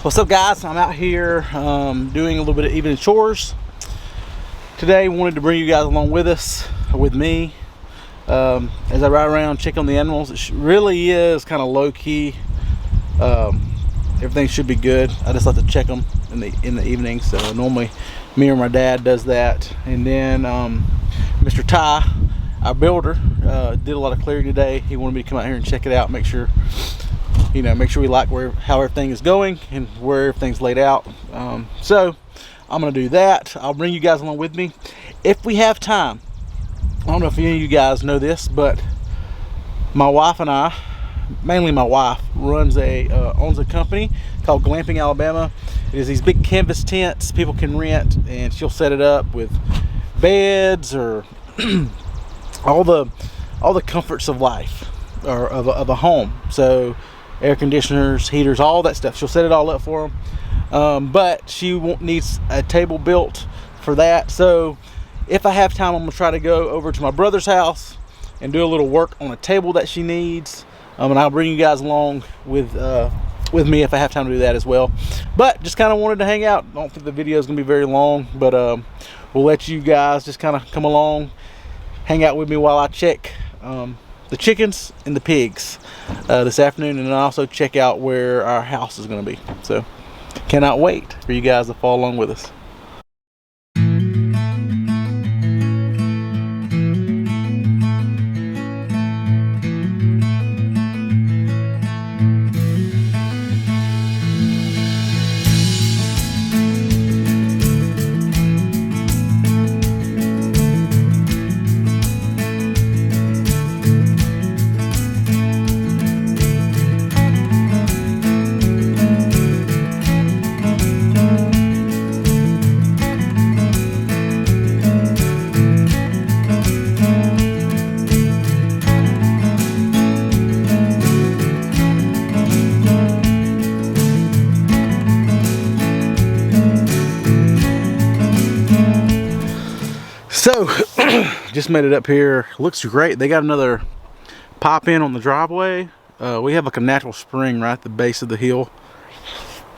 What's up, guys? I'm out here doing a little bit of evening chores today. Wanted to bring you guys along with me as I ride around, check on the animals. It really is kind of low-key. Everything should be good. I just like to check them in the evening. So normally me or my dad does that, and then Mr. Ty, our builder, did a lot of clearing today. He wanted me to come out here and check it out, make sure we like how everything is going and where everything's laid out. So I'm gonna do that. I'll bring you guys along with me if we have time. I don't know if any of you guys know this, but my wife and I, mainly my wife, owns a company called Glamping Alabama. It is these big canvas tents people can rent, and she'll set it up with beds or all the comforts of life, or of a home. So air conditioners, heaters, all that stuff. She'll set it all up for them. But she needs a table built for that. So if I have time, I'm gonna try to go over to my brother's house and do a little work on a table that she needs. And I'll bring you guys along with me if I have time to do that as well. But just kind of wanted to hang out. I don't think the video is gonna be very long, but we'll let you guys just kind of come along, hang out with me while I check the chickens and the pigs this afternoon, and then also check out where our house is going to be. So cannot wait for you guys to follow along with us. So just made it up here. Looks great. They got another pop in on the driveway. We have like a natural spring right at the base of the hill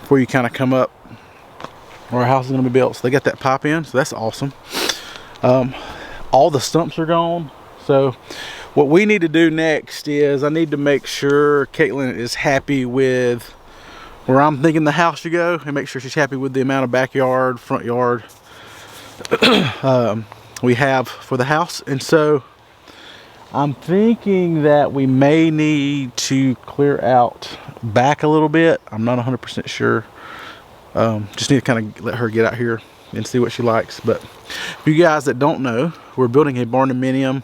before you kind of come up where our house is going to be built. So they got that pop in, so that's awesome. All the stumps are gone. So what we need to do next is I need to make sure Caitlin is happy with where I'm thinking the house should go, and make sure she's happy with the amount of backyard, front yard we have for the house. And so I'm thinking that we may need to clear out back a little bit. I'm not 100% sure. Just need to kind of let her get out here and see what she likes. But for you guys that don't know, we're building a barn-dominium,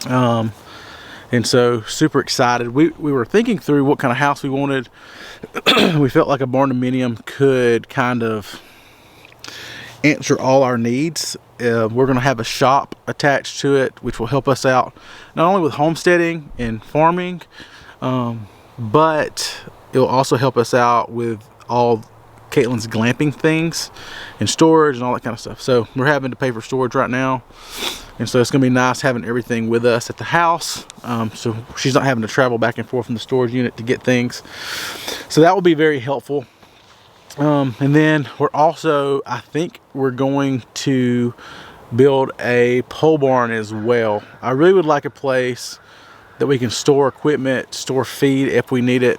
and so super excited. We were thinking through what kind of house we wanted. We felt like a barn-dominium could kind of answer all our needs. We're going to have a shop attached to it, which will help us out not only with homesteading and farming, but it will also help us out with all Caitlin's glamping things and storage and all that kind of stuff. So we're having to pay for storage right now, and so it's going to be nice having everything with us at the house, so she's not having to travel back and forth from the storage unit to get things. So that will be very helpful. And then we're also, I think we're going to build a pole barn as well. I really would like a place that we can store equipment, store feed if we need it,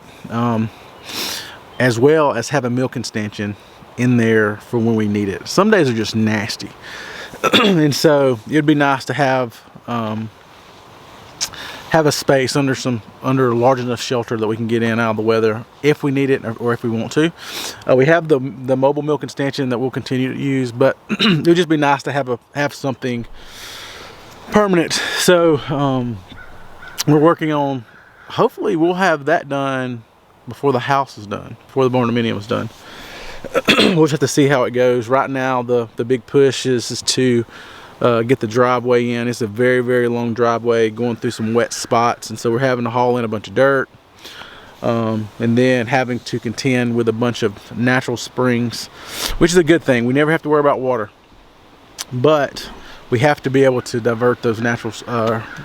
as well as have a milking stanchion in there for when we need it. Some days are just nasty. And so it'd be nice to have a space under a large enough shelter that we can get in out of the weather if we need it, or if we want to. We have the mobile milking stanchion that we'll continue to use, but it would just be nice to have something permanent. So we're working on, hopefully we'll have that done before the house is done, before the barn-dominium is done. We'll just have to see how it goes. Right now the big push is to get the driveway in. It's a very, very long driveway going through some wet spots, and so we're having to haul in a bunch of dirt, and then having to contend with a bunch of natural springs, which is a good thing. We never have to worry about water, but we have to be able to divert those natural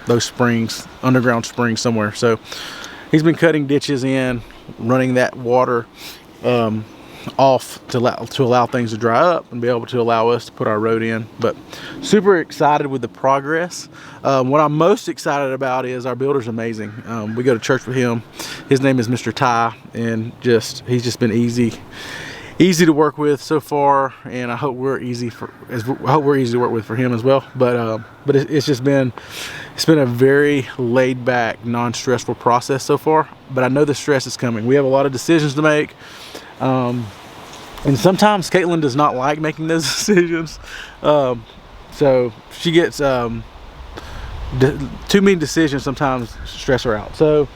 those springs, underground springs somewhere. So he's been cutting ditches in, running that water off to allow things to dry up and be able to allow us to put our road in. But super excited with the progress. What I'm most excited about is our builder's amazing. We go to church with him. His name is Mr. Ty, and he's just been easy to work with so far, and I hope we're easy to work with for him as well. But it's been a very laid back, non-stressful process so far. But I know the stress is coming. We have a lot of decisions to make. And sometimes Caitlin does not like making those decisions. So she gets too many decisions sometimes stress her out. So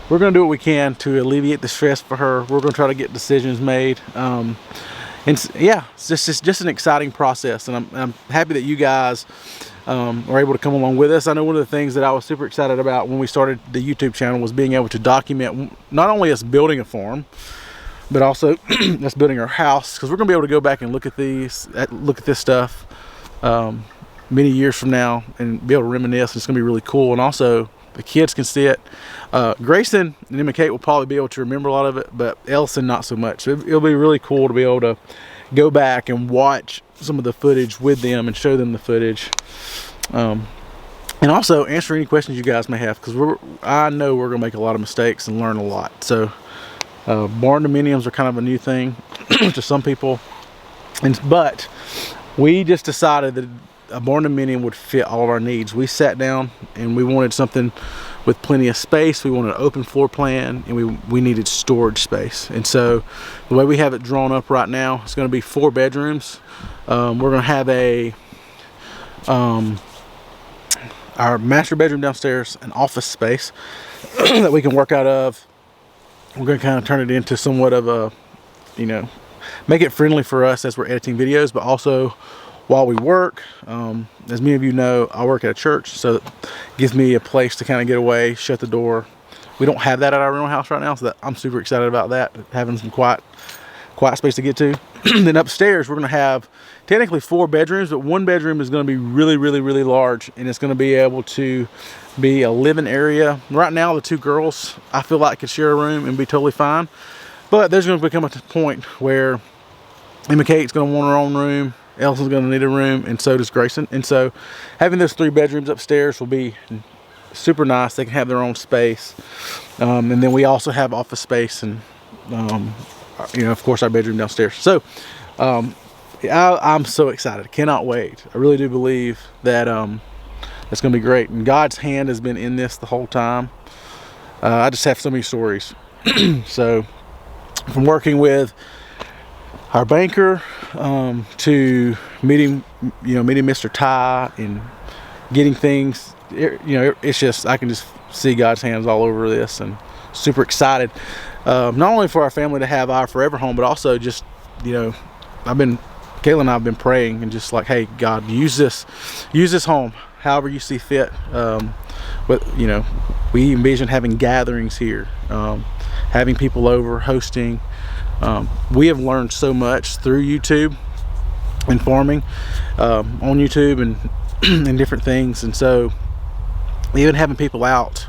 we're going to do what we can to alleviate the stress for her. We're going to try to get decisions made. And yeah, it's just an exciting process. And I'm happy that you guys are able to come along with us. I know one of the things that I was super excited about when we started the YouTube channel was being able to document not only us building a farm, but also us building our house, because we're gonna be able to go back and look at this stuff many years from now and be able to reminisce. It's gonna be really cool. And also the kids can see it. Grayson and Emma Kate will probably be able to remember a lot of it, but Ellison not so much. So it'll be really cool to be able to go back and watch some of the footage with them and show them the footage. And also answer any questions you guys may have, because I know we're gonna make a lot of mistakes and learn a lot. So barn dominiums are kind of a new thing to some people, but we just decided that a barn dominium would fit all of our needs. We sat down and we wanted something with plenty of space. We wanted an open floor plan, and we needed storage space. And so the way we have it drawn up right now, it's going to be 4 bedrooms. We're going to have our master bedroom downstairs, an office space that we can work out of. We're going to kind of turn it into somewhat of a, make it friendly for us as we're editing videos, but also while we work. As many of you know, I work at a church, so it gives me a place to kind of get away, shut the door. We don't have that at our rental house right now, so I'm super excited about that, having some quiet space to get to. Then upstairs, we're going to have technically 4 bedrooms, but 1 bedroom is going to be really, really, really large, and it's going to be able to be a living area. Right now, the 2 girls, I feel like, could share a room and be totally fine. But there's going to become a point where Emma Kate's going to want her own room, Ellison's going to need a room, and so does Grayson. And so having those 3 bedrooms upstairs will be super nice. They can have their own space. And then we also have office space and, of course, our bedroom downstairs. So I'm so excited. Cannot wait. I really do believe that it's going to be great. And God's hand has been in this the whole time. I just have so many stories. So from working with our banker to meeting Mr. Ty and getting things, it's just, I can just see God's hands all over this, and super excited. Not only for our family to have our forever home, but also just, Kayla and I have been praying and just like, hey, God, use this home however you see fit. But we envision having gatherings here, having people over, hosting. We have learned so much through YouTube and farming, on YouTube and different things. And so even having people out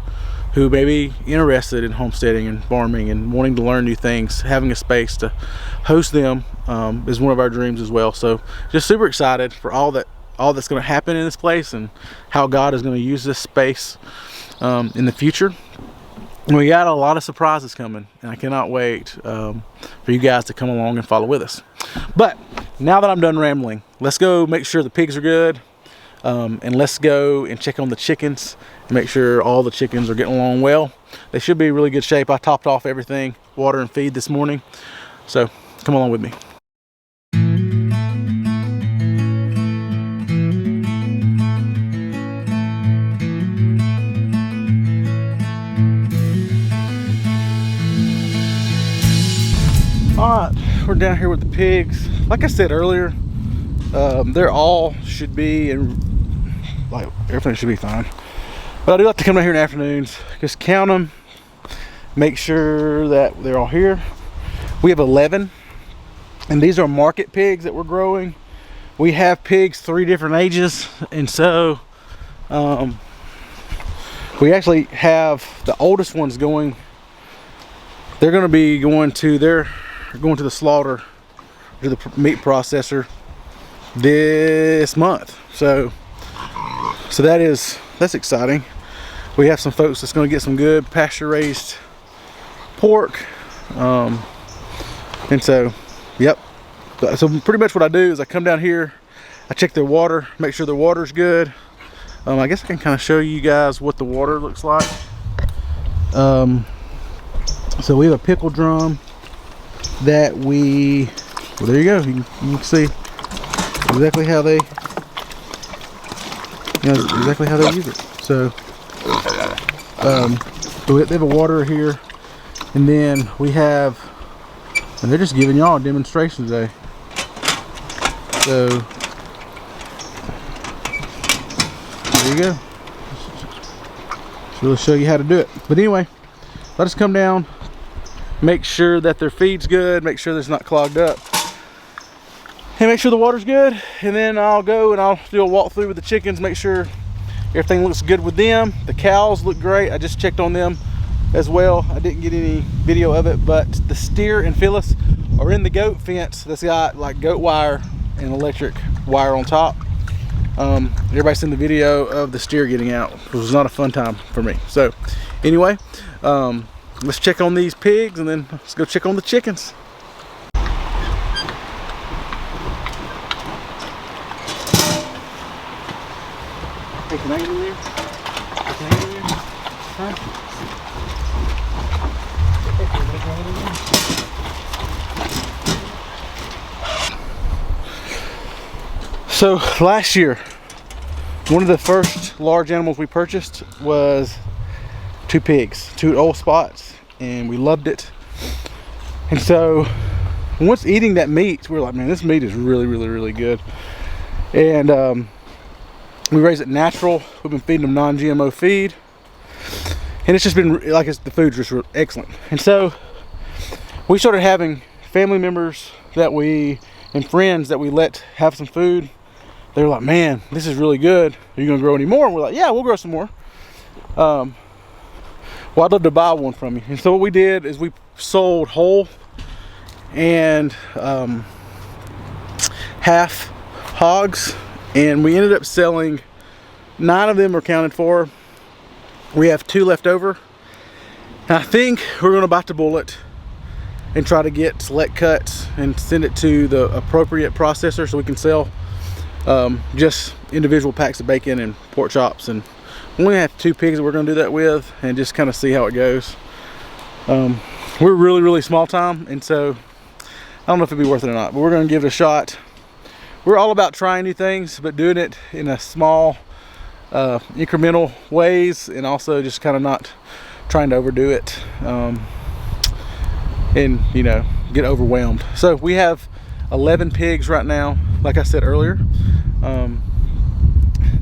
who may be interested in homesteading and farming and wanting to learn new things, having a space to host them is one of our dreams as well. So just super excited for all that's going to happen in this place and how God is going to use this space in the future. We got a lot of surprises coming, and I cannot wait for you guys to come along and follow with us. But now that I'm done rambling, let's go make sure the pigs are good, and let's go and check on the chickens and make sure all the chickens are getting along well. They should be in really good shape. I topped off everything, water and feed this morning. So come along with me. All right, we're down here with the pigs. Like I said earlier, they're all should be, and like everything should be fine. But I do like to come down here in the afternoons, just count them, make sure that they're all here. We have 11, and these are market pigs that we're growing. We have pigs 3 different ages, and so we actually have the oldest ones going. They're going to be going to going to the slaughter, to the meat processor this month. So that's exciting. We have some folks that's going to get some good pasture raised pork, and so yep. So pretty much what I do is I come down here, I check their water, make sure their water's good. I guess I can kind of show you guys what the water looks like. So we have a pickle drum that well, there you go. You can see exactly how they, use it. So, so they have a water here, and then we have, and they're just giving y'all a demonstration today. So there you go. Just really show you how to do it. But anyway, let us come down, make sure that their feed's good, make sure it's not clogged up, and make sure the water's good. And then I'll go and I'll do a walkthrough with the chickens, make sure everything looks good with them. The cows look great. I just checked on them as well. I didn't get any video of it, but the steer and Phyllis are in the goat fence that's got like goat wire and electric wire on top. Everybody's seen the video of the steer getting out, which was not a fun time for me. So anyway, let's check on these pigs and then let's go check on the chickens. Hey, can I get in there? Can I get in there? Huh? So last year, one of the first large animals we purchased was 2 pigs, 2 old spots, and we loved it. And so once eating that meat, we were like, man, this meat is really good. And we raise it natural. We've been feeding them non-GMO feed, and it's just been like, the food's just excellent. And so we started having family members and friends that we let have some food. They were like, man, this is really good. Are you gonna grow any more? And we're like, yeah, we'll grow some more. Well, I'd love to buy one from you. And so what we did is we sold whole and half hogs, and we ended up selling 9 of them are accounted for. We have 2 left over. And I think we're gonna bite the bullet and try to get select cuts and send it to the appropriate processor so we can sell just individual packs of bacon and pork chops. And we only have 2 pigs that we're going to do that with, and just kind of see how it goes. We're really small time, and so I don't know if it'd be worth it or not, but we're going to give it a shot. We're all about trying new things, but doing it in a small incremental ways, and also just kind of not trying to overdo it and get overwhelmed. So we have 11 pigs right now, like I said earlier.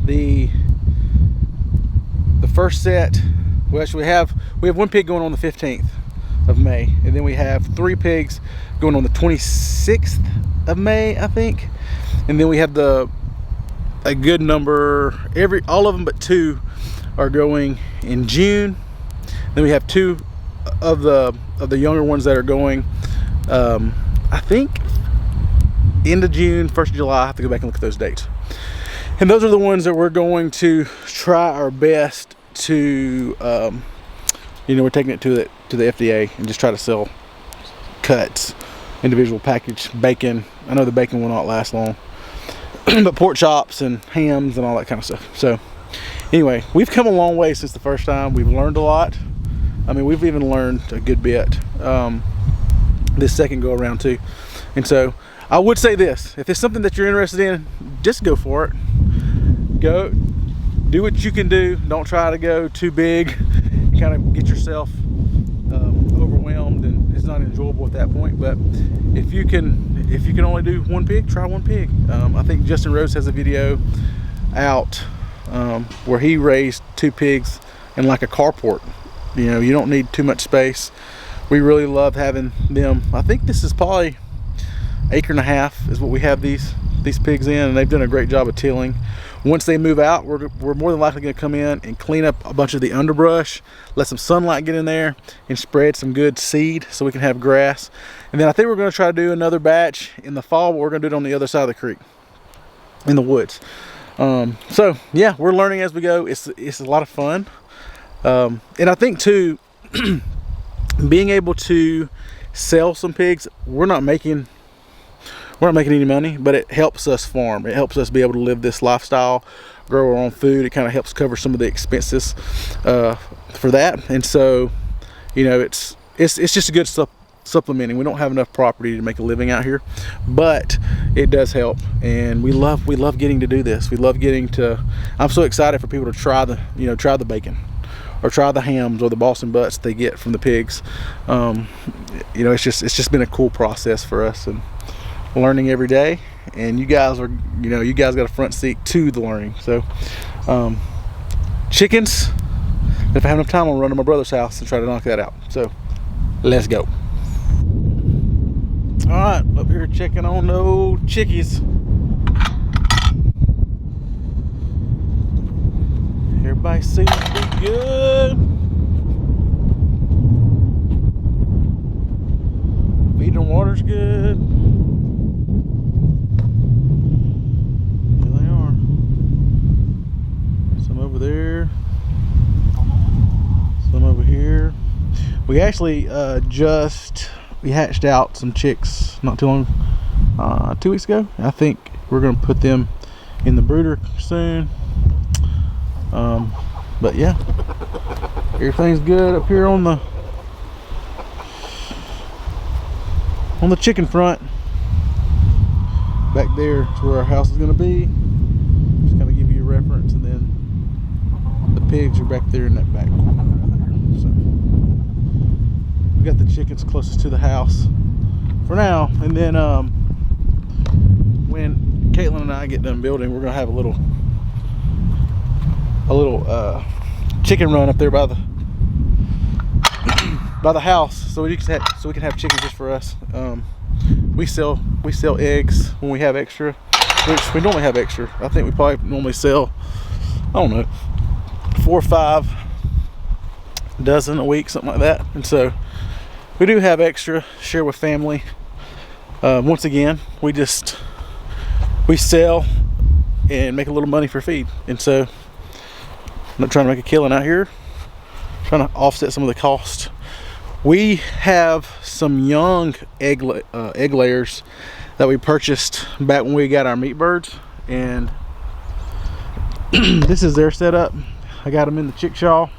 The first set, we have 1 pig going on the 15th of May, and then we have 3 pigs going on the 26th of May, I think. And then we have a good number, all of them but 2 are going in June. Then we have 2 of the younger ones that are going, I think end of June, 1st of July. I have to go back and look at those dates. And those are the ones that we're going to try our best to, we're taking it to the FDA and just try to sell cuts, individual package bacon. I know the bacon will not last long, but pork chops and hams and all that kind of stuff. So anyway, we've come a long way since the first time. We've learned a lot. I mean, we've even learned a good bit this second go around too. And so I would say this: if it's something that you're interested in, just go for it. Go do what you can do. Don't try to go too big, kind of get yourself overwhelmed, and it's not enjoyable at that point. But if you can only do 1 pig, try 1 pig. I think Justin Rose has a video out where he raised 2 pigs in like a carport. You don't need too much space. We really love having them. I think this is probably 1.5 acres is what we have these these pigs in, and they've done a great job of tilling. Once they move out, we're more than likely going to come in and clean up a bunch of the underbrush, let some sunlight get in there, and spread some good seed so we can have grass. And then I think we're going to try to do another batch in the fall, but we're going to do it on the other side of the creek, in the woods. So yeah, we're learning as we go. It's a lot of fun. And I think too, being able to sell some pigs, we're not making any money, but it helps us farm. It helps us be able to live this lifestyle, grow our own food. It kind of helps cover some of the expenses for that. And so, you know, it's just a good supplementing. We don't have enough property to make a living out here, but it does help, and we love getting to do this. We love getting to. I'm so excited for people to try the bacon, or try the hams, or the Boston butts they get from the pigs. You know, it's just been a cool process for us, and learning every day. And you guys got a front seat to the learning. So chickens, if I have enough time, I'll run to my brother's house and try to knock that out. So let's go. All right, up here checking on no chickies. Everybody seems to be good. Feeding and water's good. There they are. Some over there. Some over here. We actually we hatched out some chicks not too long, 2 weeks ago. I think we're gonna put them in the brooder soon. But yeah, everything's good up here on the chicken front. Back there is where our house is gonna be. Just kind of give you a reference, and then the pigs are back there in that back corner right there. So we got the chickens closest to the house for now, and then when Caitlin and I get done building, we're gonna have a little chicken run up there by the house, so we can have chickens just for us. We sell eggs when we have extra, which we normally have extra. I think we probably normally sell, I don't know, 4 or 5 dozen a week, something like that. And so we do have extra, share with family. Once again, we sell and make a little money for feed. And so I'm not trying to make a killing out here, trying to offset some of the cost. We have some young egg layers that we purchased back when we got our meat birds, and this is their setup. I got them in the chickshaw,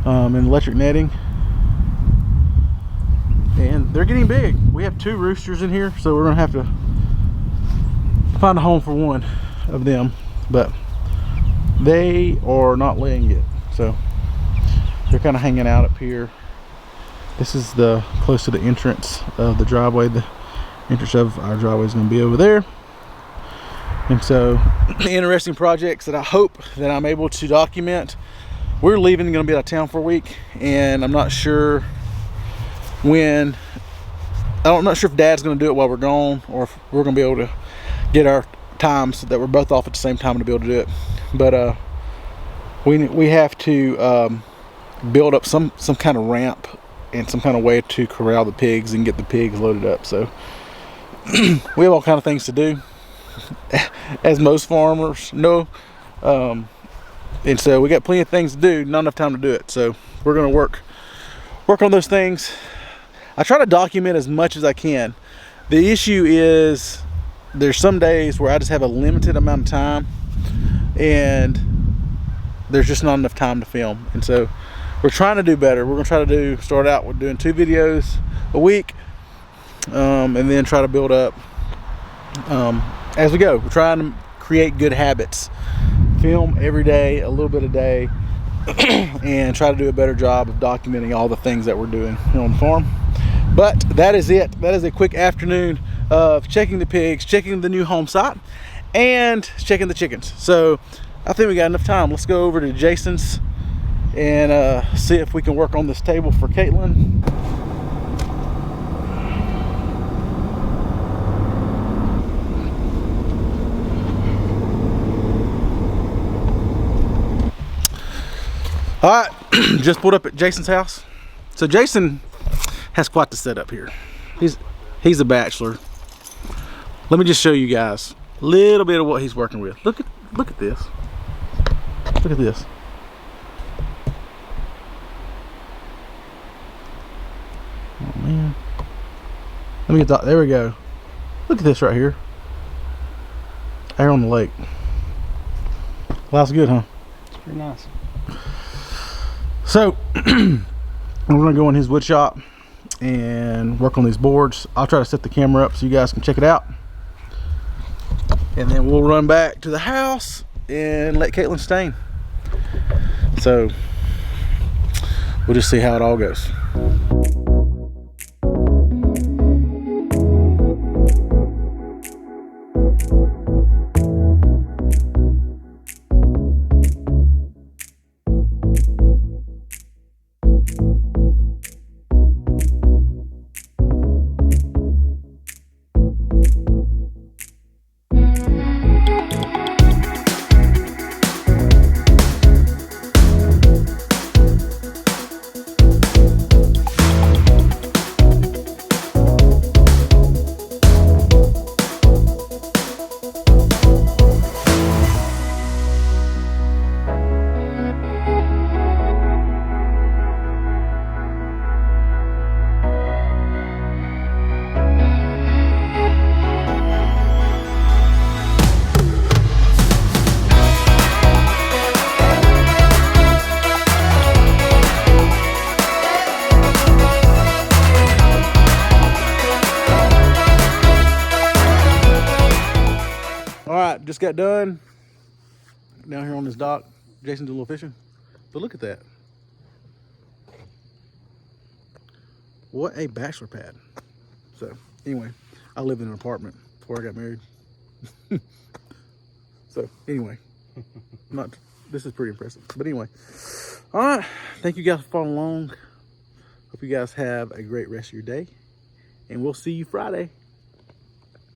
and electric netting, and they're getting big. We have 2 roosters in here, so we're gonna have to find a home for one of them, but they are not laying yet, so they're kind of hanging out up here. This is close to the entrance of the driveway. The entrance of our driveway is going to be over there. And so, interesting projects that I hope that I'm able to document. We're leaving, going to be out of town for a week, and I'm not sure when. I'm not sure if Dad's going to do it while we're gone, or if we're going to be able to get our times so that we're both off at the same time to be able to do it. But we have to build up some kind of ramp and some kind of way to corral the pigs and get the pigs loaded up. So we have all kind of things to do, as most farmers know, and so we got plenty of things to do, not enough time to do it. So we're going to work on those things. I try to document as much as I can. The issue is there's some days where I just have a limited amount of time, and there's just not enough time to film. And so we're trying to do better. We're going to start out with doing 2 videos a week, and then try to build up as we go. We're trying to create good habits. Film every day, a little bit a day, and try to do a better job of documenting all the things that we're doing here on the farm. But that is it. That is a quick afternoon of checking the pigs, checking the new home site, and checking the chickens. So I think we got enough time. Let's go over to Jason's and see if we can work on this table for Caitlin. All right, just pulled up at Jason's house. So Jason has quite the setup here. He's a bachelor. Let me just show you guys a little bit of what he's working with. Look at this. Look at this. Oh man. Let me get that. There we go. Look at this right here. Air on the lake. Well, that's good, huh? It's pretty nice. So we're gonna go in his wood shop and work on these boards. I'll try to set the camera up so you guys can check it out, and then we'll run back to the house and let Caitlin stain. So we'll just see how it all goes. Just got done down here on this dock. Jason's doing a little fishing, but look at that. What a bachelor pad. So anyway, I lived in an apartment before I got married. So anyway, this is pretty impressive, but anyway, all right, thank you guys for following along. Hope you guys have a great rest of your day, and we'll see you Friday.